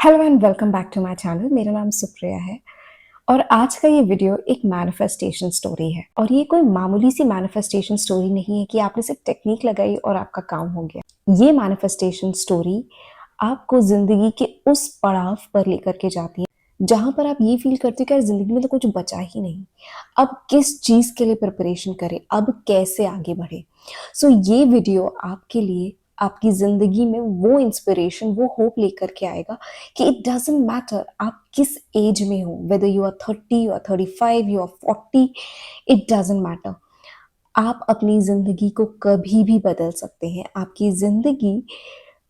Hello and welcome back to my channel. मेरा नाम सुप्रिया है और आज का ये वीडियो एक मैनिफेस्टेशन स्टोरी है। और ये कोई मामूली सी मैनिफेस्टेशन स्टोरी नहीं है कि आपने सिर्फ टेक्निक लगाई और आपका काम हो गया। ये मैनिफेस्टेशन स्टोरी आपको जिंदगी के उस पड़ाव पर लेकर के जाती है जहां पर आप ये फील करते हो कि यार जिंदगी में तो कुछ बचा ही नहीं। अब किस चीज के लिए प्रिपरेशन करें, अब कैसे आगे बढ़े। सो ये वीडियो आपके लिए आपकी जिंदगी में वो इंस्पिरेशन, वो होप लेकर के आएगा कि इट डजेंट मैटर आप किस एज में हो, whether you are 30, you are 35, you are 40, it doesn't matter. आप अपनी जिंदगी को कभी भी बदल सकते हैं। आपकी जिंदगी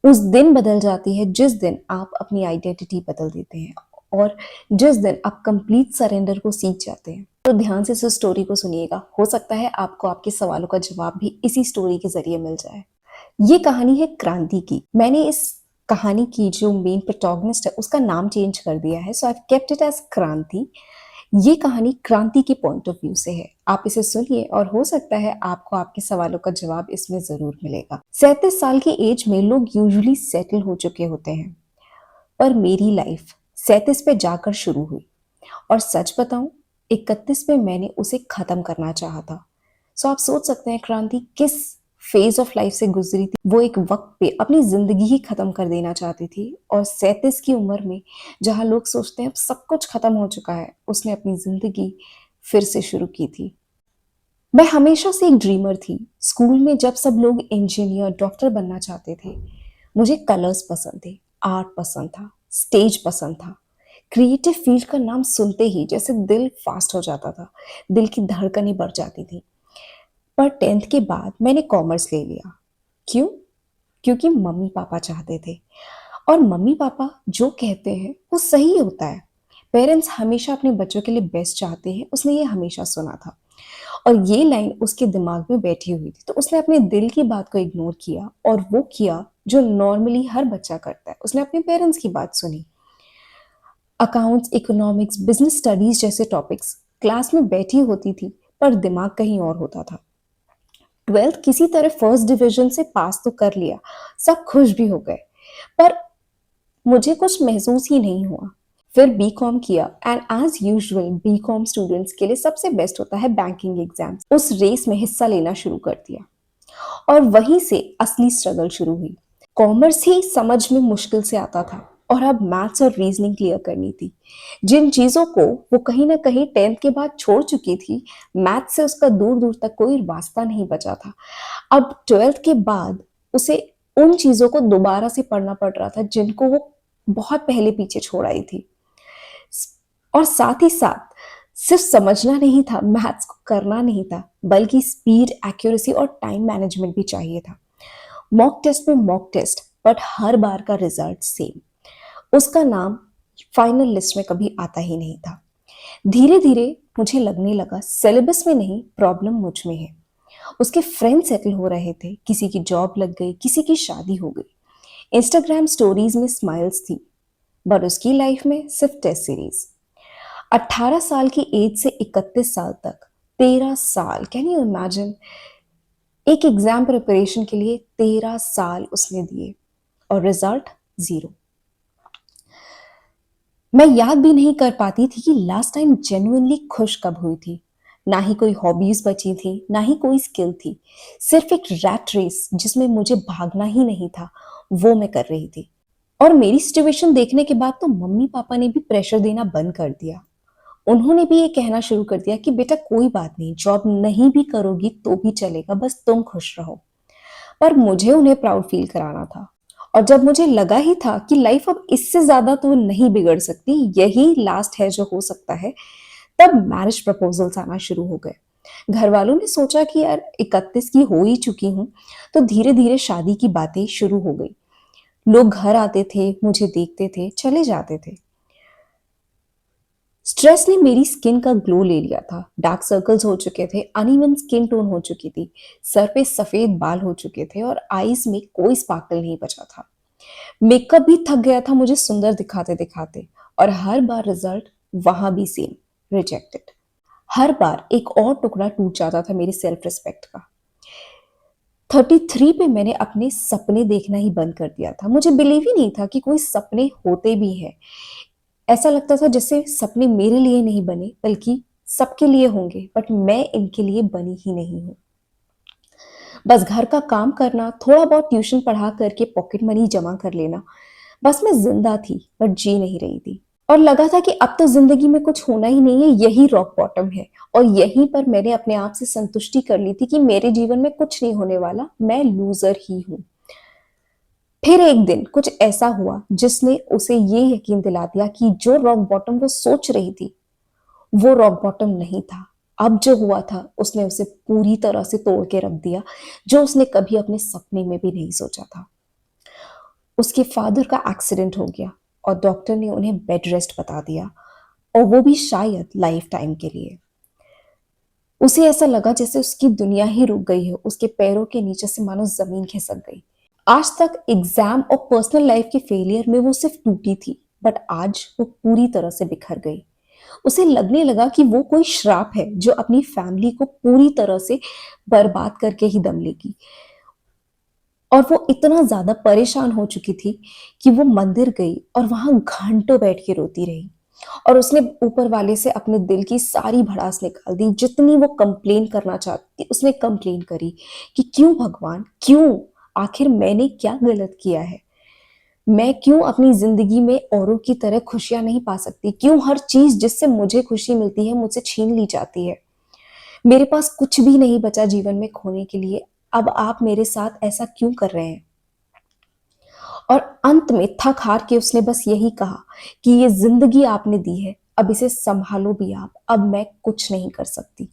उस दिन बदल जाती है जिस दिन आप अपनी आइडेंटिटी बदल देते हैं और जिस दिन आप कंप्लीट सरेंडर को सीख जाते हैं। तो ध्यान से इस स्टोरी को सुनिएगा, हो सकता है आपको आपके सवालों का जवाब भी इसी स्टोरी के जरिए मिल जाए। ये कहानी है क्रांति की। मैंने इस कहानी की जो मेन प्रोटैगनिस्ट है उसका नाम चेंज कर दिया है, सो आई केप्ट इट एज क्रांति। ये कहानी क्रांति के पॉइंट ऑफ व्यू से है। आप इसे सुनिए और हो सकता है आपको आपके सवालों का जवाब इसमें जरूर मिलेगा। 37 साल की एज में लोग यूजुअली सेटल हो चुके होते हैं, पर मेरी लाइफ 37 पे जाकर शुरू हुई और सच बताऊं 31 में मैंने उसे खत्म करना चाहा था। सो आप सोच सकते हैं क्रांति किस फेज ऑफ लाइफ से गुजरी थी। वो एक वक्त पे अपनी जिंदगी ही खत्म कर देना चाहती थी और 37 की उम्र में जहां लोग सोचते हैं अब सब कुछ खत्म हो चुका है, उसने अपनी जिंदगी फिर से शुरू की थी। मैं हमेशा से एक ड्रीमर थी। स्कूल में जब सब लोग इंजीनियर, डॉक्टर बनना चाहते थे, मुझे कलर्स पसंद थे, आर्ट पसंद था, स्टेज पसंद था। क्रिएटिव फील्ड का नाम सुनते ही जैसे दिल फास्ट हो जाता था, दिल की धड़कनें बढ़ जाती थी। पर 10th के बाद मैंने कॉमर्स ले लिया। क्यों? क्योंकि मम्मी पापा चाहते थे और मम्मी पापा जो कहते हैं वो सही होता है। पेरेंट्स हमेशा अपने बच्चों के लिए बेस्ट चाहते हैं, उसने ये हमेशा सुना था और ये लाइन उसके दिमाग में बैठी हुई थी। तो उसने अपने दिल की बात को इग्नोर किया और वो किया जो नॉर्मली हर बच्चा करता है, उसने अपने पेरेंट्स की बात सुनी। अकाउंट्स, इकोनॉमिक्स, बिजनेस स्टडीज जैसे टॉपिक्स क्लास में बैठी होती थी पर दिमाग कहीं और होता था। 12th किसी तरह फर्स्ट डिवीजन से पास तो कर लिया, सब खुश भी हो गए, पर मुझे कुछ महसूस ही नहीं हुआ। फिर बीकॉम किया and as usual BCom students के लिए सबसे बेस्ट होता है बैंकिंग एग्जाम। उस रेस में हिस्सा लेना शुरू कर दिया और वहीं से असली स्ट्रगल शुरू हुई। कॉमर्स ही समझ में मुश्किल से आता था और अब मैथ्स और रीजनिंग क्लियर करनी थी। जिन चीजों को वो कहीं ना कहीं 10th के बाद छोड़ चुकी थी, मैथ्स से उसका दूर दूर तक कोई वास्ता नहीं बचा था। अब 12th के बाद उसे उन चीजों को दोबारा से पढ़ना पड़ रहा था जिनको वो बहुत पहले पीछे छोड़ आई थी। और साथ ही साथ सिर्फ समझना नहीं था, मैथ्स को करना नहीं था, बल्कि स्पीड, एक्यूरेसी और टाइम मैनेजमेंट भी चाहिए था। मॉक टेस्ट में मॉक टेस्ट, बट हर बार का रिजल्ट सेम। उसका नाम फाइनल लिस्ट में कभी आता ही नहीं था। धीरे धीरे मुझे लगने लगा सिलेबस में नहीं, प्रॉब्लम मुझ में है। उसके फ्रेंड सेटल हो रहे थे, किसी की जॉब लग गई, किसी की शादी हो गई, इंस्टाग्राम स्टोरीज में स्माइल्स थी, बट उसकी लाइफ में सिर्फ टेस्ट सीरीज। 18 साल की एज से 31 साल तक 13 साल, कैन यू इमेजिन? एक एग्जाम प्रिपरेशन के लिए 13 साल उसने दिए और रिजल्ट जीरो। मैं याद भी नहीं कर पाती थी कि लास्ट टाइम जेन्युइनली खुश कब हुई थी। ना ही कोई हॉबीज बची थी, ना ही कोई स्किल थी। सिर्फ एक रैट रेस जिसमें मुझे भागना ही नहीं था, वो मैं कर रही थी। और मेरी सिचुएशन देखने के बाद तो मम्मी पापा ने भी प्रेशर देना बंद कर दिया। उन्होंने भी ये कहना शुरू कर दिया कि बेटा कोई बात नहीं, जॉब नहीं भी करोगी तो भी चलेगा, बस तुम खुश रहो। पर मुझे उन्हें प्राउड फील कराना था और जब मुझे लगा ही था कि लाइफ अब इससे ज्यादा तो नहीं बिगड़ सकती, यही लास्ट है जो हो सकता है, तब मैरिज प्रपोजल्स आना शुरू हो गए। घर वालों ने सोचा कि यार 31 की हो ही चुकी हूं, तो धीरे धीरे शादी की बातें शुरू हो गई। लोग घर आते थे, मुझे देखते थे, चले जाते थे। स्ट्रेस ने मेरी स्किन का ग्लो ले लिया था। डार्क सर्कल्स हो चुके थे, अनइवन स्किन टोन हो चुकी थी, सर पे सफेद बाल हो चुके थे और आईज में कोई स्पार्कल नहीं बचा था। मेकअप भी थक गया था मुझे सुंदर दिखाते दिखाते और हर बार रिजल्ट वहां भी सेम, रिजेक्टेड। हर बार एक और टुकड़ा टूट जाता था मेरी सेल्फ रिस्पेक्ट का। 33 पे मैंने अपने सपने देखना ही बंद कर दिया था। मुझे बिलीव ही नहीं था कि कोई सपने होते भी हैं। ऐसा लगता था जैसे सपने मेरे लिए नहीं बने बल्कि सबके लिए होंगे, बट मैं इनके लिए बनी ही नहीं हूँ। बस घर का काम करना, थोड़ा बहुत ट्यूशन पढ़ा करके पॉकेट मनी जमा कर लेना, बस मैं ज़िंदा थी बट जी नहीं रही थी। और लगा था कि अब तो ज़िंदगी में कुछ होना ही नहीं है, यही रॉक बॉटम है। और यहीं पर मैंने अपने आप से संतुष्टि कर ली थी कि मेरे जीवन में कुछ नहीं होने वाला, मैं लूज़र ही हूँ। फिर एक दिन कुछ ऐसा हुआ जिसने उसे ये यकीन दिला दिया कि जो रॉक बॉटम वो सोच रही थी, वो रॉक बॉटम नहीं था। अब जो हुआ था उसने उसे पूरी तरह से तोड़ के रख दिया, जो उसने कभी अपने सपने में भी नहीं सोचा था। उसके फादर का एक्सीडेंट हो गया और डॉक्टर ने उन्हें बेड रेस्ट बता दिया, और वो भी शायद लाइफ टाइम के लिए। उसे ऐसा लगा जैसे उसकी दुनिया ही रुक गई हो, उसके पैरों के नीचे से मानो जमीन खिसक गई। आज तक एग्जाम और पर्सनल लाइफ के फेलियर में वो सिर्फ टूटी थी, बट आज वो पूरी तरह से बिखर गई। उसे लगने लगा कि वो कोई श्राप है जो अपनी फैमिली को पूरी तरह से बर्बाद करके ही दम लेगी। और वो इतना ज्यादा परेशान हो चुकी थी कि वो मंदिर गई और वहां घंटों बैठ के रोती रही। और उसने ऊपर वाले से अपने दिल की सारी भड़ास निकाल दी, जितनी वो कंप्लेन करना चाहती थी उसने कंप्लेन करी कि क्यों भगवान, क्यों, आखिर मैंने क्या गलत किया है? मैं क्यों अपनी जिंदगी में औरों की तरह खुशियां नहीं पा सकती? क्यों हर चीज जिससे मुझे खुशी मिलती है मुझसे छीन ली जाती है? मेरे पास कुछ भी नहीं बचा जीवन में खोने के लिए। अब आप मेरे साथ ऐसा क्यों कर रहे हैं? और अंत में थक हार के उसने बस यही कहा कि ये जिंदगी आपने दी है, अब इसे संभालो भी आप, अब मैं कुछ नहीं कर सकती।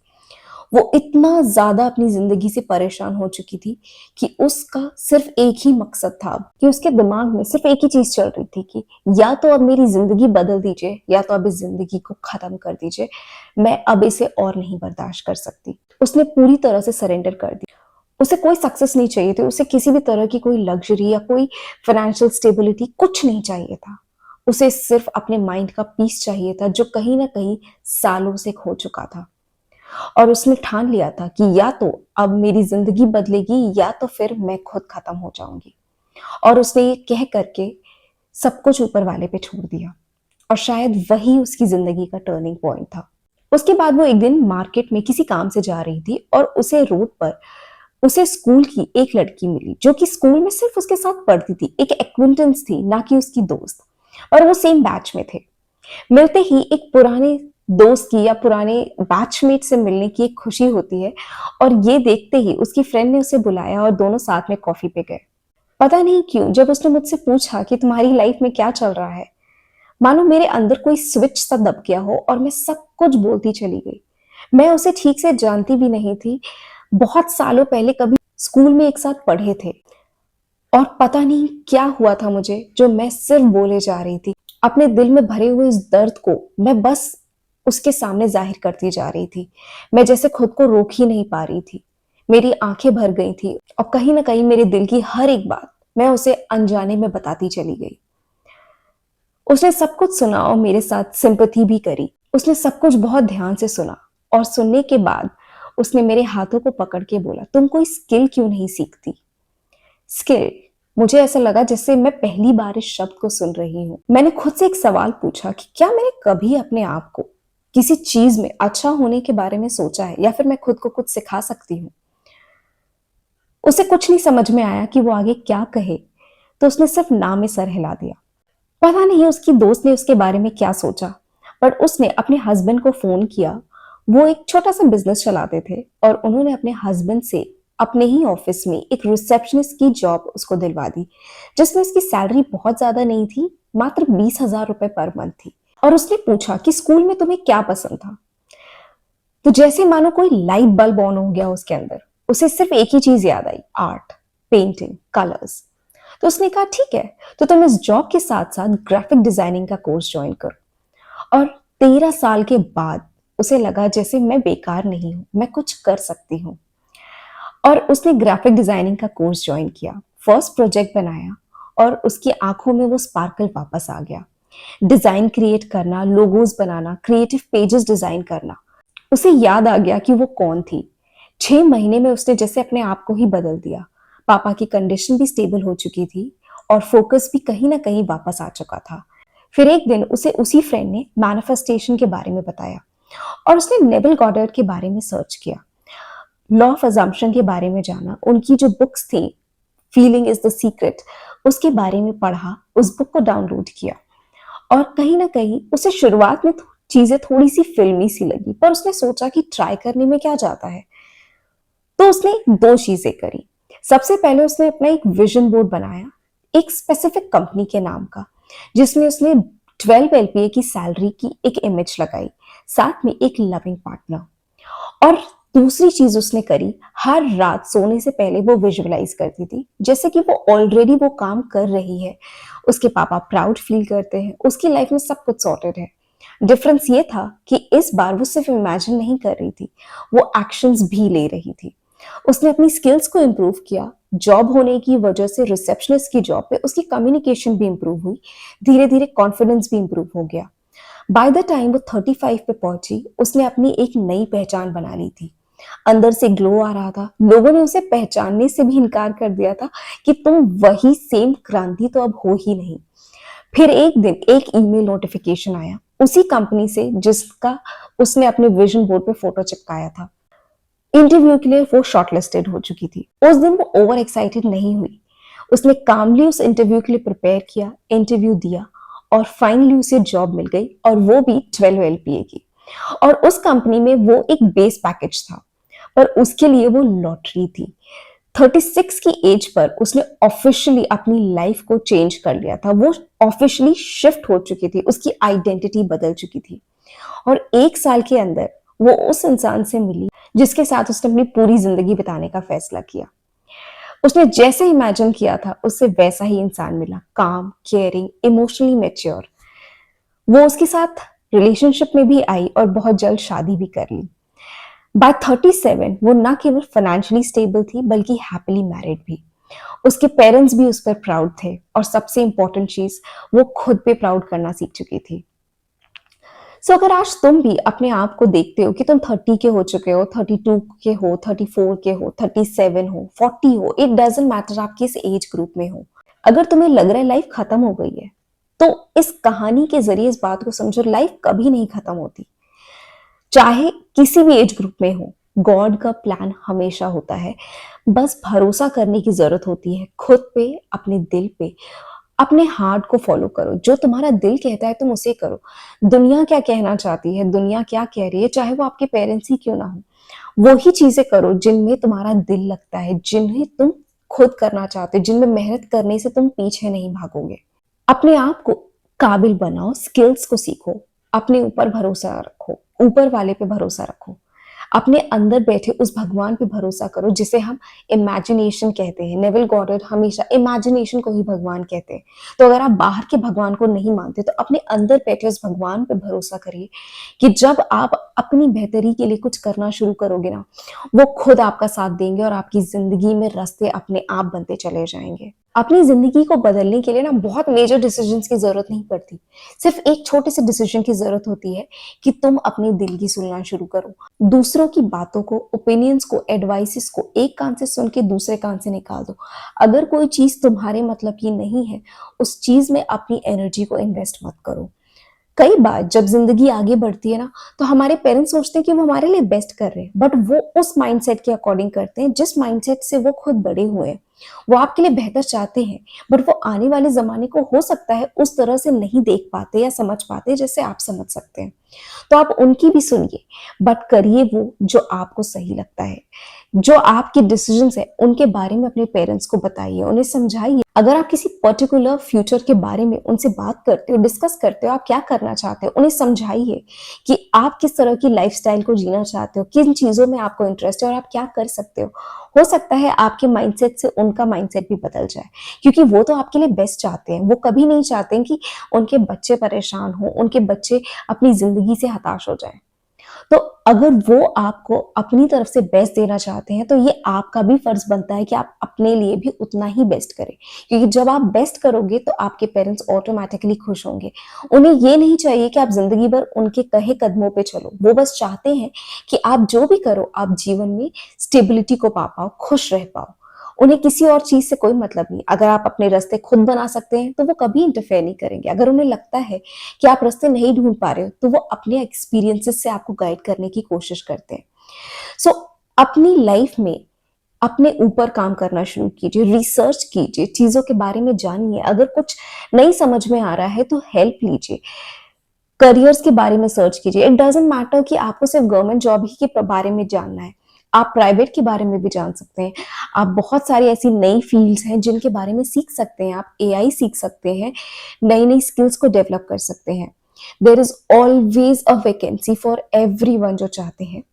वो इतना ज्यादा अपनी जिंदगी से परेशान हो चुकी थी कि उसका सिर्फ एक ही मकसद था, कि उसके दिमाग में सिर्फ एक ही चीज चल रही थी कि या तो अब मेरी जिंदगी बदल दीजिए या तो अब इस जिंदगी को खत्म कर दीजिए। मैं अब इसे और नहीं बर्दाश्त कर सकती। उसने पूरी तरह से सरेंडर कर दी। उसे कोई सक्सेस नहीं चाहिए थी, उसे किसी भी तरह की कोई लग्जरी या कोई फाइनेंशियल स्टेबिलिटी कुछ नहीं चाहिए था। उसे सिर्फ अपने माइंड का पीस चाहिए था, जो कहीं ना कहीं सालों से खो चुका था। और उसने ठान लिया था कि या तो अब मेरी जिंदगी बदलेगी या तो फिर मैं खुद खत्म हो जाऊंगी। और उसने ये कह करके सब कुछ ऊपर वाले पे छोड़ दिया। और शायद वही उसकी जिंदगी का टर्निंग पॉइंट था। उसके बाद वो एक दिन मार्केट में किसी काम से जा रही थी और उसे रोड पर उसे स्कूल की एक लड़की मिली, जो कि स्कूल में सिर्फ उसके साथ पढ़ती थी, एक एक्विंटेंस थी, ना कि उसकी दोस्त। और वो सेम बैच में थे। मिलते ही एक पुराने दोस्त की या पुराने बैचमेट से मिलने की एक खुशी होती है, और ये देखते ही उसकी फ्रेंड ने उसे बुलाया और दोनों साथ में कॉफी पे गए। पता नहीं क्यों जब उसने मुझसे पूछा कि तुम्हारी लाइफ में क्या चल रहा है, मानो मेरे अंदर कोई स्विच सा दब गया हो और मैं सब कुछ बोलती चली गई। मैं उसे ठीक से जानती भी नहीं थी। बहुत सालों पहले कभी स्कूल में एक साथ पढ़े थे। और पता नहीं क्या हुआ था मुझे, जो मैं सिर्फ बोले जा रही थी। अपने दिल में भरे हुए इस दर्द को मैं बस उसके सामने जाहिर करती जा रही थी। मैं जैसे खुद को रोक ही नहीं पा रही थी। मेरी आंखें भर गई थी और कहीं ना कहीं मेरे दिल की हर एक बात मैं उसे अनजाने में बताती चली गई। उसने सब कुछ सुना और मेरे साथ सिंपैथी भी करी। उसने सब कुछ बहुत ध्यान से सुना, और सुनने के बाद उसने मेरे हाथों को पकड़ के बोला, तुम कोई स्किल क्यों नहीं सीखती? स्किल? मुझे ऐसा लगा जैसे मैं पहली बार इस शब्द को सुन रही हूँ। मैंने खुद से एक सवाल पूछा कि क्या मैंने कभी अपने आप को किसी चीज में अच्छा होने के बारे में सोचा है, या फिर मैं खुद को कुछ सिखा सकती हूँ? उसे कुछ नहीं समझ में आया कि वो आगे क्या कहे, तो उसने सिर्फ ना में सर हिला दिया। पता नहीं उसकी दोस्त ने उसके बारे में क्या सोचा, पर उसने अपने हस्बैंड को फोन किया। वो एक छोटा सा बिजनेस चलाते थे और उन्होंने अपने हस्बैंड से अपने ही ऑफिस में एक रिसेप्शनिस्ट की जॉब उसको दिलवा दी, जिसमें उसकी सैलरी बहुत ज्यादा नहीं थी, मात्र 20,000 रुपए पर मंथ थी। और उसने पूछा कि स्कूल में तुम्हें क्या पसंद था? तो जैसे मानो कोई लाइट बल्ब ऑन हो गया उसके अंदर। उसे सिर्फ एक ही चीज याद आई, आर्ट, पेंटिंग, कलर्स। तो उसने कहा ठीक है, तो तुम इस जॉब के साथ साथ ग्राफिक डिजाइनिंग का कोर्स ज्वाइन करो। और 13 साल के बाद उसे लगा जैसे मैं बेकार नहीं हूं, मैं कुछ कर सकती हूँ। और उसने ग्राफिक डिजाइनिंग का कोर्स ज्वाइन किया, फर्स्ट प्रोजेक्ट बनाया, और उसकी आंखों में वो स्पार्कल वापस आ गया। डिजाइन क्रिएट करना, लोगोज बनाना, क्रिएटिव पेजेस डिजाइन करना, उसे याद आ गया कि वो कौन थी। 6 महीने में उसने जैसे अपने आप को ही बदल दिया। पापा की कंडीशन भी स्टेबल हो चुकी थी और फोकस भी कहीं न कहीं वापस आ चुका था। फिर एक दिन उसे उसी फ्रेंड ने मैनिफेस्टेशन के बारे में बताया और उसने नेविल गॉडर्ड के बारे में सर्च किया, लॉ ऑफ अजम्पशन के बारे में जाना, उनकी जो बुक्स थी फीलिंग इज द सीक्रेट उसके बारे में पढ़ा, उस बुक को डाउनलोड किया और कहीं ना कहीं उसे शुरुआत में चीजें थोड़ी सी फिल्मी सी लगी, पर उसने सोचा कि ट्राई करने में क्या जाता है। तो उसने दो चीजें करी। सबसे पहले उसने अपना एक विजन बोर्ड बनाया, एक स्पेसिफिक कंपनी के नाम का, जिसमें उसने 12 एलपीए की सैलरी की एक इमेज लगाई, साथ में एक लविंग पार्टनर। और दूसरी चीज उसने करी, हर रात सोने से पहले वो विजुअलाइज करती थी जैसे कि वो ऑलरेडी वो काम कर रही है, उसके पापा प्राउड फील करते हैं, उसकी लाइफ में सब कुछ सॉर्टेड है। डिफरेंस ये था कि इस बार वो सिर्फ इमेजिन नहीं कर रही थी, वो एक्शंस भी ले रही थी। उसने अपनी स्किल्स को इम्प्रूव किया। जॉब होने की वजह से रिसेप्शनिस्ट की जॉब पे उसकी कम्युनिकेशन भी इम्प्रूव हुई, धीरे धीरे कॉन्फिडेंस भी इम्प्रूव हो गया। बाय द टाइम वो 35 पे पहुंची, उसने अपनी एक नई पहचान बना ली थी। अंदर से ग्लो आ रहा था। लोगों ने उसे पहचानने से भी इनकार कर दिया था कि तुम वही सेम क्रांति तो अब हो ही नहीं। फिर एक दिन एक ईमेल नोटिफिकेशन आया उसी कंपनी से जिसका उसने अपने विजन बोर्ड पे फोटो चिपकाया था। इंटरव्यू के लिए वो शॉर्टलिस्टेड हो चुकी थी। उस दिन वो ओवर एक्साइटेड नहीं हुई। उसने कामली उस इंटरव्यू के लिए प्रिपेयर किया, इंटरव्यू दिया और फाइनली उसे जॉब मिल गई, और वो भी 12 एलपीए की। और उस कंपनी में वो एक बेस पैकेज था, पर उसके लिए वो लॉटरी थी। 36 की एज पर उसने ऑफिशियली अपनी लाइफ को चेंज कर लिया था। वो ऑफिशियली शिफ्ट हो चुकी थी, उसकी आइडेंटिटी बदल चुकी थी। और 1 साल के अंदर वो उस इंसान से मिली जिसके साथ उसने अपनी पूरी जिंदगी बिताने का फैसला किया। उसने जैसे इमेजिन किया था उससे वैसा ही इंसान मिला, काम, केयरिंग, इमोशनली मैच्योर। वो उसके साथ रिलेशनशिप में भी आई और बहुत जल्द शादी भी कर ली। बाय 37 वो ना केवल फाइनेंशियली स्टेबल थी बल्कि हैप्पीली मैरिड भी। उसके पेरेंट्स भी उस पर प्राउड थे और सबसे इंपॉर्टेंट चीज, वो खुद पे प्राउड करना सीख चुकी थी। सो अगर आज तुम भी अपने आप को देखते हो कि तुम 30 के हो चुके हो, 32 के हो, 34 के हो, 37 हो, 40 हो, इट डजेंट मैटर आप किस एज ग्रुप में हो। अगर तुम्हें लग रहा है लाइफ खत्म हो गई है, तो इस कहानी के जरिए इस बात को समझो, लाइफ कभी नहीं खत्म होती। चाहे किसी भी एज ग्रुप में हो, गॉड का प्लान हमेशा होता है। बस भरोसा करने की जरूरत होती है खुद पे, अपने दिल पे। अपने हार्ट को फॉलो करो, जो तुम्हारा दिल कहता है तुम उसे करो। दुनिया क्या कहना चाहती है, दुनिया क्या कह रही है, चाहे वो आपके पेरेंट्स ही क्यों ना हो, वो ही चीजें करो जिनमें तुम्हारा दिल लगता है, जिन्हें तुम खुद करना चाहते हो, जिनमें मेहनत करने से तुम पीछे नहीं भागोगे। अपने आप को काबिल बनाओ, स्किल्स को सीखो, अपने ऊपर भरोसा रखो, ऊपर वाले पे भरोसा रखो, अपने अंदर बैठे उस भगवान पे भरोसा करो जिसे हम इमेजिनेशन कहते हैं। नेविल गॉडर्ड हमेशा इमेजिनेशन को ही भगवान कहते हैं। तो अगर आप बाहर के भगवान को नहीं मानते तो अपने अंदर बैठे उस भगवान पे भरोसा करिए कि जब आप अपनी बेहतरी के लिए कुछ करना शुरू करोगे ना, वो खुद आपका साथ देंगे और आपकी जिंदगी में रास्ते अपने आप बनते चले जाएंगे। अपनी जिंदगी को बदलने के लिए ना बहुत मेजर डिसीजंस की जरूरत नहीं पड़ती। सिर्फ एक छोटे से डिसीजन की जरूरत होती है कि तुम अपने दिल की सुनना शुरू करो। दूसरों की बातों को, ओपिनियंस को, एडवाइसेस को एक कान से सुन के दूसरे कान से निकाल दो। अगर कोई चीज तुम्हारे मतलब की नहीं है, उस चीज में अपनी एनर्जी को इन्वेस्ट मत करो। कई बार जब जिंदगी आगे बढ़ती है ना, तो हमारे पेरेंट्स सोचते हैं कि वो हमारे लिए बेस्ट कर रहे हैं, बट वो उस माइंडसेट के अकॉर्डिंग करते हैं जिस माइंडसेट से वो खुद बड़े हुए हैं। वो आपके लिए बेहतर चाहते हैं, बट वो आने वाले जमाने को हो सकता है उस तरह से नहीं देख पाते या समझ पाते जैसे आप समझ सकते हैं। तो आप उनकी भी सुनिए, बट करिए वो जो आपको सही लगता है। जो आपके डिसीजंस है उनके बारे में अपने पेरेंट्स को बताइए, उन्हें समझाइए। अगर आप किसी पर्टिकुलर फ्यूचर के बारे में उनसे बात करते हो, डिस्कस करते हो, आप क्या करना चाहते हो, उन्हें समझाइए कि आप किस तरह की लाइफस्टाइल को जीना चाहते हो, किन चीजों में आपको इंटरेस्ट है और आप क्या कर सकते हो सकता है आपके माइंडसेट से उनका माइंडसेट भी बदल जाए, क्योंकि वो तो आपके लिए बेस्ट चाहते हैं। वो कभी नहीं चाहते कि उनके बच्चे परेशान हो, उनके बच्चे अपनी जिंदगी से हताश हो जाए। तो अगर वो आपको अपनी तरफ से बेस्ट देना चाहते हैं, तो ये आपका भी फर्ज बनता है कि आप अपने लिए भी उतना ही बेस्ट करें, क्योंकि जब आप बेस्ट करोगे तो आपके पेरेंट्स ऑटोमेटिकली खुश होंगे। उन्हें ये नहीं चाहिए कि आप जिंदगी भर उनके कहे कदमों पे चलो, वो बस चाहते हैं कि आप जो भी करो आप जीवन में स्टेबिलिटी को पा पाओ, खुश रह पाओ। उन्हें किसी और चीज से कोई मतलब नहीं। अगर आप अपने रास्ते खुद बना सकते हैं तो वो कभी इंटरफेयर नहीं करेंगे। अगर उन्हें लगता है कि आप रास्ते नहीं ढूंढ पा रहे हो तो वो अपने एक्सपीरियंसेस से आपको गाइड करने की कोशिश करते हैं। सो अपनी लाइफ में अपने ऊपर काम करना शुरू कीजिए, रिसर्च कीजिए, चीजों के बारे में जानिए। अगर कुछ नहीं समझ में आ रहा है तो हेल्प लीजिए, करियर्स के बारे में सर्च कीजिए। इट डजंट मैटर कि आपको सिर्फ गवर्नमेंट जॉब ही के बारे में जानना है, आप प्राइवेट के बारे में भी जान सकते हैं। आप बहुत सारी ऐसी नई फील्ड्स हैं जिनके बारे में सीख सकते हैं। आप एआई सीख सकते हैं, नई नई स्किल्स को डेवलप कर सकते हैं। There is always a vacancy for everyone जो चाहते हैं।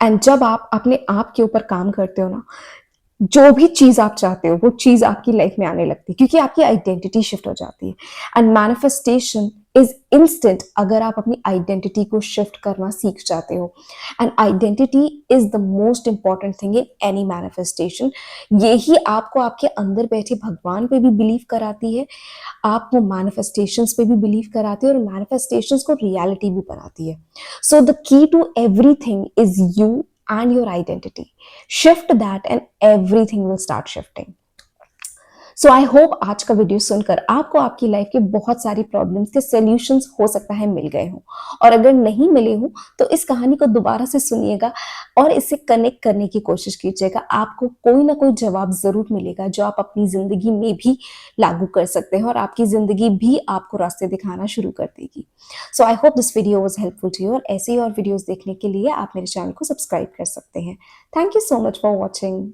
एंड जब आप अपने आप के ऊपर काम करते हो ना, जो भी चीज आप चाहते हो वो चीज आपकी लाइफ में आने लगती है, क्योंकि आपकी आइडेंटिटी शिफ्ट हो जाती है। एंड मैनिफेस्टेशन इज इंस्टेंट अगर आप अपनी आइडेंटिटी को शिफ्ट करना सीख जाते हो। And identity is the most important thing in any manifestation. यही आपको आपके अंदर बैठे भगवान पे भी बिलीव कराती है, आप वो मैनिफेस्टेशंस पे भी बिलीव कराती है और मैनिफेस्टेशंस को रियलिटी भी बनाती है। So the key to everything is you and your identity. Shift that and everything will start shifting. So I hope आज का वीडियो सुनकर आपको आपकी लाइफ के बहुत सारी प्रॉब्लम्स के सॉल्यूशंस हो सकता है मिल गए हों, और अगर नहीं मिले हों तो इस कहानी को दोबारा से सुनिएगा और इससे कनेक्ट करने की कोशिश कीजिएगा। आपको कोई ना कोई जवाब जरूर मिलेगा जो आप अपनी जिंदगी में भी लागू कर सकते हैं और आपकी जिंदगी भी आपको रास्ते दिखाना शुरू कर देगी। So I hope this video was helpful to you, और ऐसे ही और वीडियोस देखने के लिए आप मेरे चैनल को सब्सक्राइब कर सकते हैं। Thank you so much for watching.